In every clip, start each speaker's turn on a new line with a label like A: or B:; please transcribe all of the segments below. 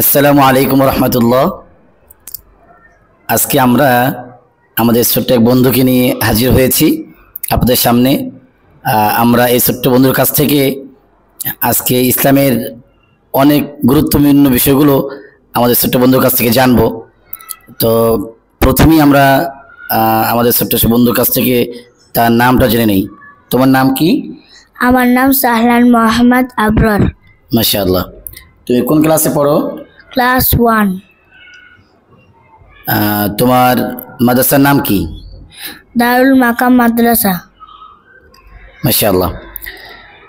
A: আসসালামু আলাইকুম রহমতুল্লাহ। আজকে আমরা আমাদের ছোট্ট এক বন্ধুকে নিয়ে হাজির হয়েছি আপনাদের সামনে। আমরা এই ছোট্ট বন্ধুর কাছ থেকে আজকে ইসলামের অনেক গুরুত্বপূর্ণ বিষয়গুলো আমাদের ছোট্ট বন্ধুর কাছ থেকে জানবো। তো প্রথমেই আমরা আমাদের ছোট্ট বন্ধুর কাছ থেকে তার নামটা জেনে নেই। তোমার নাম কি?
B: আমার নাম সাহলান মোহাম্মদ আবরার।
A: মাশাআল্লাহ। তুমি কোন ক্লাসে পড়ো?
B: ক্লাস 1।
A: তোমার মাদ্রাসার নাম কি?
B: দারুল মাকাম মাদ্রাসা।
A: মাশাআল্লাহ।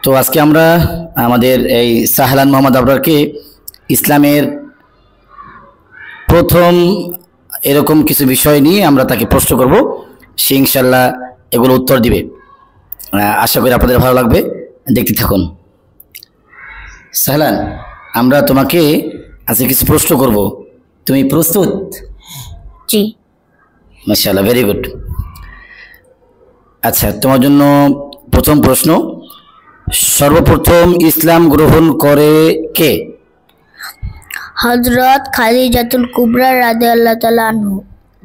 A: তো আজকে আমরা আমাদের এই সাহলান মোহাম্মদ আবরারকে ইসলামের প্রথম এরকম কিছু বিষয় নিয়ে আমরা তাকে প্রশ্ন করব। সে ইনশাল্লাহ এগুলো উত্তর দিবে। আশা করি আপনাদের ভালো লাগবে, দেখতে থাকুন। সাহলান, আমরা তোমাকে আজকে কিছু প্রশ্ন করব, তুমি প্রস্তুত?
B: জি।
A: মাশাআল্লাহ, ভেরি গুড। আচ্ছা, তোমার জন্য প্রথম প্রশ্ন, সর্বপ্রথম ইসলাম গ্রহণ করে কে?
B: হযরত খাদিজাতুল কুবরা রাদিয়াল্লাহু তাআলা আনহু।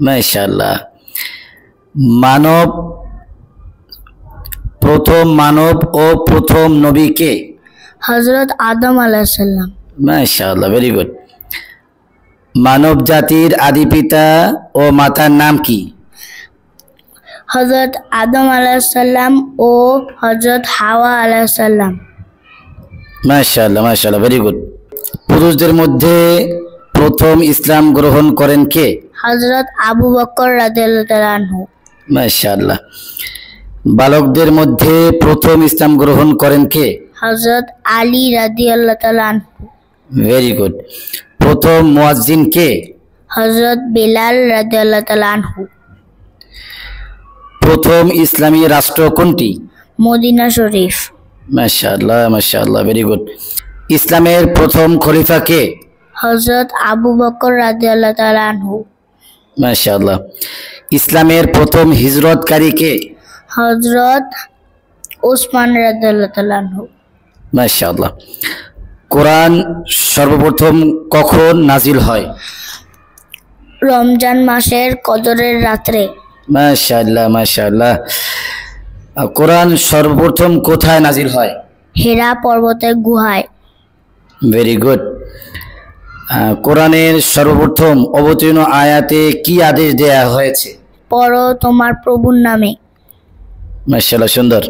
A: মাশাআল্লাহ। প্রথম মানব ও প্রথম নবী কে?
B: হযরত আদম আলাইহিস সালাম।
A: মাশাআল্লাহ, ভেরি গুড। মানব জাতির আদি পিতা ও মাতার নাম কি?
B: হযরত আদম আলাইহিস সালাম ও হযরত হাওয়া আলাইহিস সালাম।
A: মাশাআল্লাহ, মাশাআল্লাহ, ভেরি গুড। পুরুষদের মধ্যে প্রথম ইসলাম গ্রহণ করেন কে?
B: হযরত আবু বকর রাদিয়াল্লাহু তাআলা আনহু।
A: মাশাআল্লাহ। বালকদের মধ্যে প্রথম ইসলাম গ্রহণ করেন কে?
B: হযরত আলী রাদিয়াল্লাহু তাআলা আনহু।
A: Very good. প্রথম মুয়াজ্জিন কে?
B: হযরত বিলাল রাদিয়াল্লাহু তাআলা আনহু।
A: প্রথম ইসলামী রাষ্ট্র কোনটি?
B: মদিনা শরীফ।
A: মাশাআল্লাহ, মাশাআল্লাহ, ভেরি গুড। ইসলামের প্রথম খলিফা কে?
B: হযরত আবু বকর রাদিয়াল্লাহু তাআলা আনহু।
A: মাশাআল্লাহ। ইসলামের প্রথম হিজরতকারী কে?
B: হযরত ওসমান রাদিয়াল্লাহু তাআলা আনহু।
A: মাশাআল্লাহ। কোরআন সর্বপ্রথম কখন নাজিল হয়?
B: রমজান মাসের কদরের রাত্রে।
A: মাশাআল্লাহ, মাশাআল্লাহ। কোরআন সর্বপ্রথম কোথায় নাজিল হয়?
B: হেরা পর্বতের গুহায়।
A: Very good. কোরআনের সর্বপ্রথম অবতীর্ণ আয়াতে কি আদেশ দেয়া হয়েছে?
B: পড়ো তোমার প্রভুর নামে।
A: মাশাআল্লাহ, সুন্দর।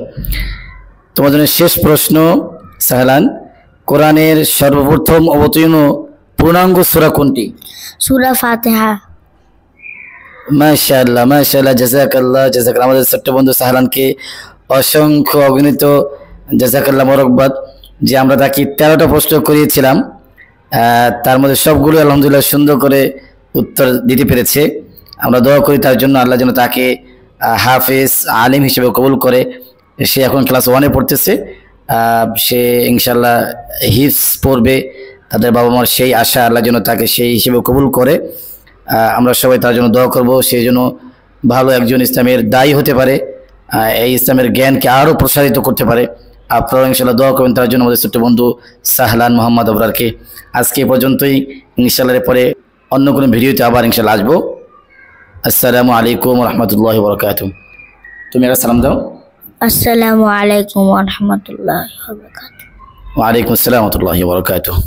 A: তোমার জন্য শেষ প্রশ্ন সাহলান, কোরআনের সর্বপ্রথম অবতীর্ণ পূর্ণাঙ্গ সূরা কোনটি?
B: সূরা ফাতিহা।
A: মাশাআল্লাহ, মাশাআল্লাহ, জাযাকাল্লাহ, জাযাকাল্লাহ। আমাদের ছোট্ট বন্ধু সাহলানকে অসংখ্য অগণিত জাযাকাল্লাহ, মোবারকবাদ। যে আমরা তাকে 13টা প্রশ্ন করিয়েছিলাম, তার মধ্যে সবগুলো আলহামদুলিল্লাহ সুন্দর করে উত্তর দিতে পেরেছে। আমরা দোয়া করি তার জন্য, আল্লাহ যেন তাকে হাফেজ আলিম হিসেবে কবুল করে। সে এখন ক্লাস 1-এ পড়তেছে। সে ইনশাল্লাহ হিফজ পড়বে, তাদের বাবা মার সেই আশা, আল্লাহ যেন তাকে সেই হিসেবে কবুল করে। আমরা সবাই তার জন্য দোয়া করব, সেই জন্য ভালো একজন ইসলামের দায়ী হতে পারে, এই ইসলামের জ্ঞানকে আরও প্রসারিত করতে পারে। আপনারা ইনশাল্লাহ দোয়া করবেন তার জন্য, আমাদের ছোট্ট বন্ধু সাহলান মোহাম্মদ আবরারকে। আজকে এ পর্যন্তই। ইনশাল্লাহ পরে অন্য কোনো ভিডিওতে আবার ইনশাল্লাহ আসবো। আসসালামু আলাইকুম রহমতুল্লাহি ওয়া বারাকাতুহু। তুমি একটা সালাম দাও।
B: আসসালামু আলাইকুম ওয়া রাহমাতুল্লাহি ওয়া বারাকাতুহু।
A: ওয়া আলাইকুম আসসালাম ওয়া রাহমাতুল্লাহি ওয়া বারাকাতুহু।